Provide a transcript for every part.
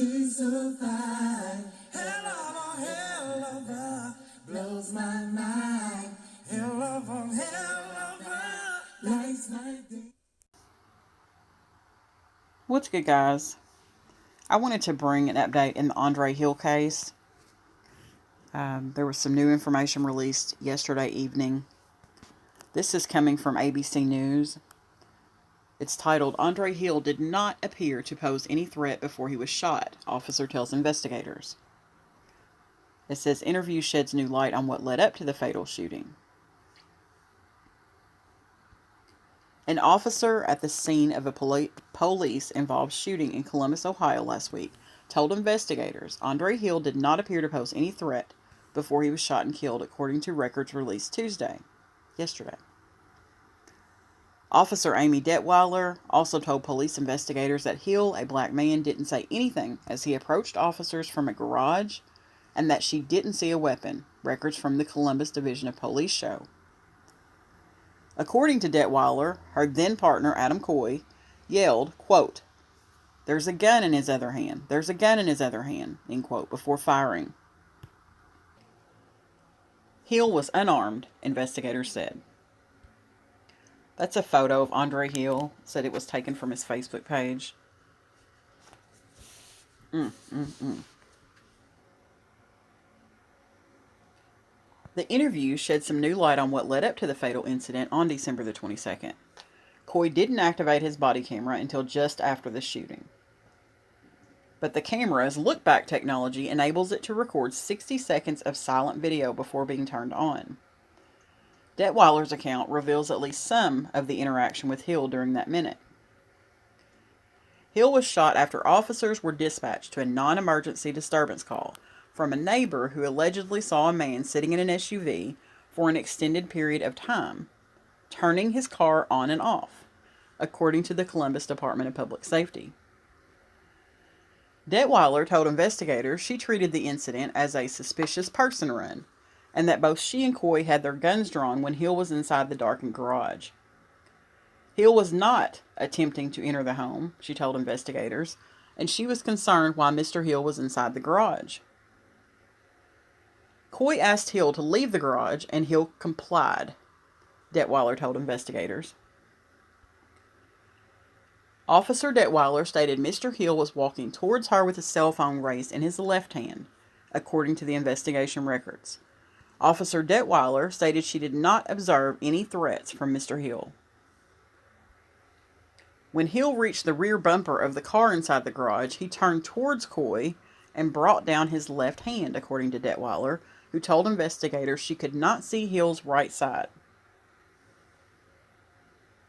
She's so fine. Hell of a, blows my mind. Hell of a, lights my day. What's good, guys? I wanted to bring an update in the Andre Hill case. There was some new information released yesterday evening. This is coming from ABC News. It's titled, Andre Hill did not appear to pose any threat before he was shot, officer tells investigators. It says, interview sheds new light on what led up to the fatal shooting. An officer at the scene of a police-involved shooting in Columbus, Ohio last week told investigators Andre Hill did not appear to pose any threat before he was shot and killed, according to records released yesterday. Officer Amy Detweiler also told police investigators that Hill, a black man, didn't say anything as he approached officers from a garage and that she didn't see a weapon, records from the Columbus Division of Police show. According to Detweiler, her then-partner Adam Coy yelled, quote, "There's a gun in his other hand. There's a gun in his other hand," end quote, before firing. Hill was unarmed, investigators said. That's a photo of Andre Hill. Said it was taken from his Facebook page. The interview shed some new light on what led up to the fatal incident on December the 22nd. Coy didn't activate his body camera until just after the shooting. But the camera's look-back technology enables it to record 60 seconds of silent video before being turned on. Detweiler's account reveals at least some of the interaction with Hill during that minute. Hill was shot after officers were dispatched to a non-emergency disturbance call from a neighbor who allegedly saw a man sitting in an SUV for an extended period of time, turning his car on and off, according to the Columbus Department of Public Safety. Detweiler told investigators she treated the incident as a suspicious person run, and that both she and Coy had their guns drawn when Hill was inside the darkened garage. Hill was not attempting to enter the home, she told investigators, and she was concerned why Mr. Hill was inside the garage. Coy asked Hill to leave the garage, and Hill complied, Detweiler told investigators. Officer Detweiler stated Mr. Hill was walking towards her with his cell phone raised in his left hand, according to the investigation records. Officer Detweiler stated she did not observe any threats from Mr. Hill. When Hill reached the rear bumper of the car inside the garage, he turned towards Coy and brought down his left hand, according to Detweiler, who told investigators she could not see Hill's right side.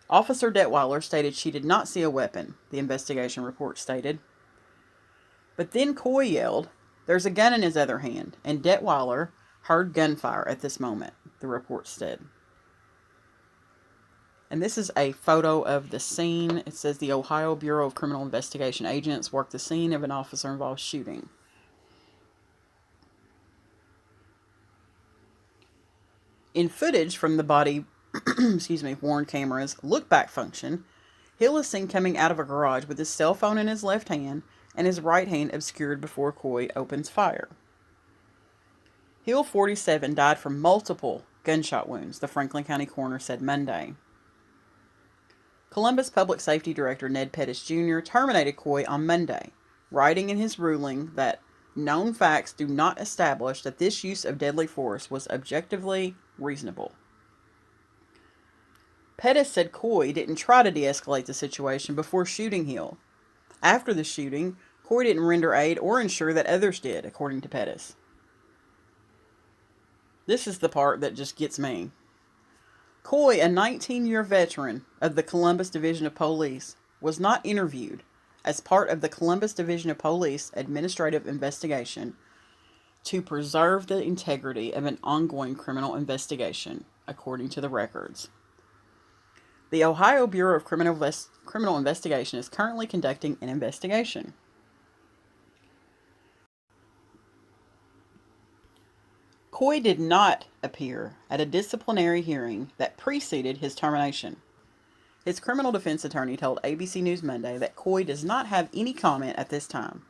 Officer Detweiler stated she did not see a weapon, the investigation report stated. But then Coy yelled, "There's a gun in his other hand," and Detweiler heard gunfire at this moment, the report said. And this is a photo of the scene. It says the Ohio Bureau of Criminal Investigation agents worked the scene of an officer-involved shooting. In footage from the body worn camera's look-back function, Hill is seen coming out of a garage with his cell phone in his left hand and his right hand obscured before Coy opens fire. Hill, 47, died from multiple gunshot wounds, the Franklin County coroner said Monday. Columbus Public Safety Director Ned Pettis Jr. terminated Coy on Monday, writing in his ruling that known facts do not establish that this use of deadly force was objectively reasonable. Pettis said Coy didn't try to de-escalate the situation before shooting Hill. After the shooting, Coy didn't render aid or ensure that others did, according to Pettis. This is the part that just gets me. Coy, a 19-year veteran of the Columbus Division of Police, was not interviewed as part of the Columbus Division of Police administrative investigation to preserve the integrity of an ongoing criminal investigation, according to the records. The Ohio Bureau of Criminal Investigation is currently conducting an investigation. Coy did not appear at a disciplinary hearing that preceded his termination. His criminal defense attorney told ABC News Monday that Coy does not have any comment at this time.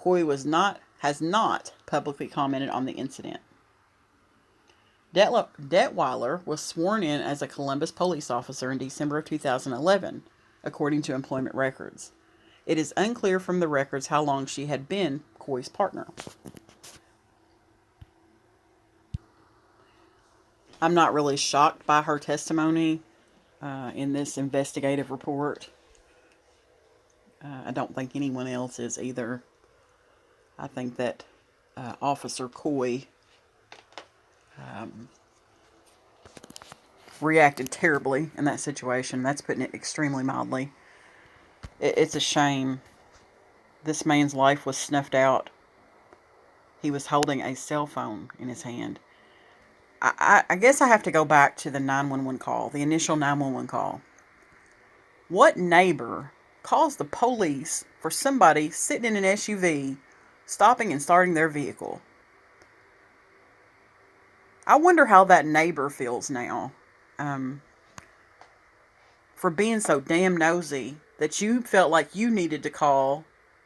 Coy has not publicly commented on the incident. Detweiler was sworn in as a Columbus police officer in December of 2011, according to employment records. It is unclear from the records how long she had been Coy's partner. I'm not really shocked by her testimony in this investigative report. I don't think anyone else is either. I think that Officer Coy reacted terribly in that situation. That's putting it extremely mildly. It's a shame. This man's life was snuffed out. He was holding a cell phone in his hand. I guess I have to go back to the 911 call, the initial 911 call. What neighbor calls the police for somebody sitting in an SUV, stopping and starting their vehicle? I wonder how that neighbor feels now, for being so damn nosy that you felt like you needed to call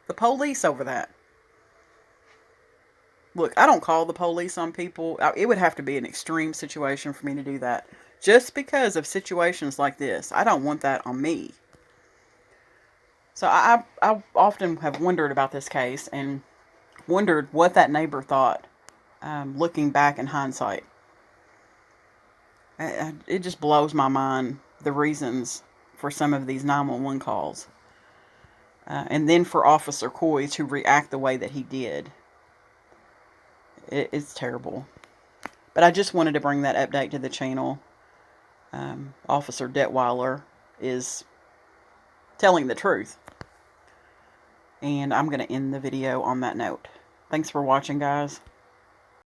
the police over that. Look, I don't call the police on people. It would have to be an extreme situation for me to do that. Just because of situations like this. I don't want that on me. So I often have wondered about this case and wondered what that neighbor thought, looking back in hindsight. It just blows my mind, the reasons for some of these 911 calls. And then for Officer Coy to react the way that he did. It's terrible. But I just wanted to bring that update to the channel. Officer Detweiler is telling the truth. And I'm going to end the video on that note. Thanks for watching, guys.